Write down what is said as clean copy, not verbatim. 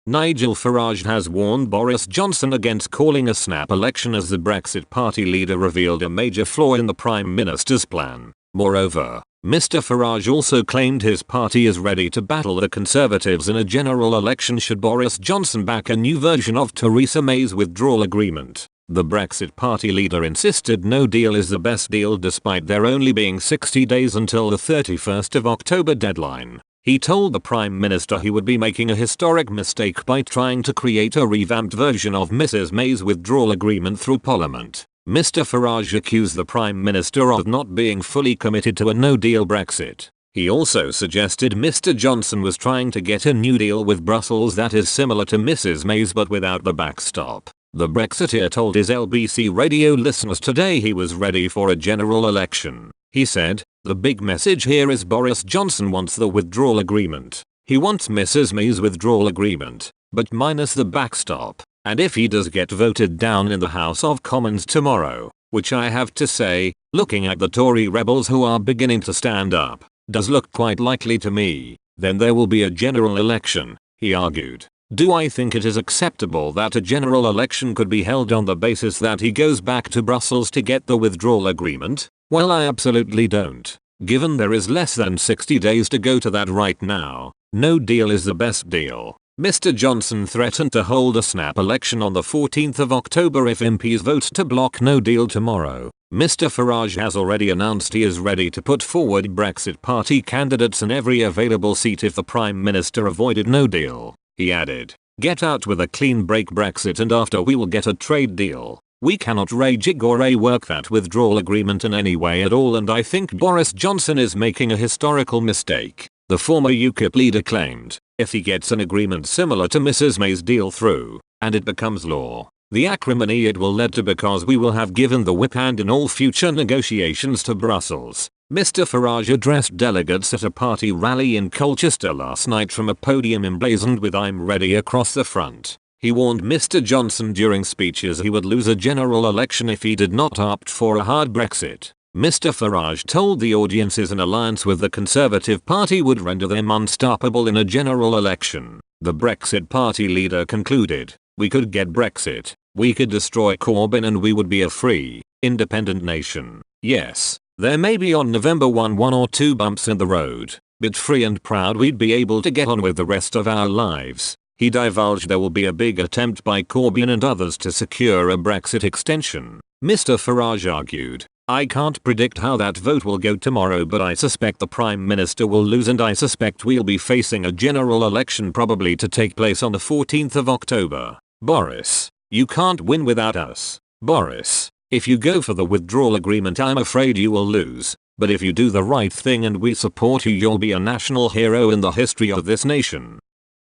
Nigel Farage has warned Boris Johnson against calling a snap election as the Brexit Party leader revealed a major flaw in the Prime Minister's plan. Moreover, Mr Farage also claimed his party is ready to battle the Conservatives in a general election should Boris Johnson back a new version of Theresa May's withdrawal agreement. The Brexit Party leader insisted no deal is the best deal despite there only being 60 days until the 31st of October deadline. He told the Prime Minister he would be making a historic mistake by trying to create a revamped version of Mrs May's withdrawal agreement through Parliament. Mr Farage accused the Prime Minister of not being fully committed to a no-deal Brexit. He also suggested Mr Johnson was trying to get a new deal with Brussels that is similar to Mrs May's but without the backstop. The Brexiteer told his LBC radio listeners today he was ready for a general election. He said, "The big message here is Boris Johnson wants the withdrawal agreement. He wants Mrs May's withdrawal agreement, but minus the backstop. And if he does get voted down in the House of Commons tomorrow, which I have to say, looking at the Tory rebels who are beginning to stand up, does look quite likely to me, then there will be a general election," he argued. Do I think it is acceptable that a general election could be held on the basis that he goes back to Brussels to get the withdrawal agreement? Well, I absolutely don't. Given there is less than 60 days to go to that right now, no deal is the best deal. Mr Johnson threatened to hold a snap election on the 14th of October if MPs vote to block no deal tomorrow. Mr Farage has already announced he is ready to put forward Brexit Party candidates in every available seat if the Prime Minister avoided no deal. He added, "Get out with a clean break Brexit and after we will get a trade deal. We cannot rejig or rework that withdrawal agreement in any way at all and I think Boris Johnson is making a historical mistake," the former UKIP leader claimed. If he gets an agreement similar to Mrs May's deal through, and it becomes law, the acrimony it will lead to because we will have given the whip hand in all future negotiations to Brussels. Mr Farage addressed delegates at a party rally in Colchester last night from a podium emblazoned with "I'm ready" across the front. He warned Mr Johnson during speeches he would lose a general election if he did not opt for a hard Brexit. Mr Farage told the audiences an alliance with the Conservative Party would render them unstoppable in a general election. The Brexit Party leader concluded, "We could get Brexit, we could destroy Corbyn and we would be a free, independent nation. Yes, there may be on November 1 or two bumps in the road, but free and proud we'd be able to get on with the rest of our lives." He divulged there will be a big attempt by Corbyn and others to secure a Brexit extension. Mr Farage argued, "I can't predict how that vote will go tomorrow but I suspect the Prime Minister will lose and I suspect we'll be facing a general election probably to take place on the 14th of October. Boris, you can't win without us. Boris, if you go for the withdrawal agreement I'm afraid you will lose, but if you do the right thing and we support you you'll be a national hero in the history of this nation."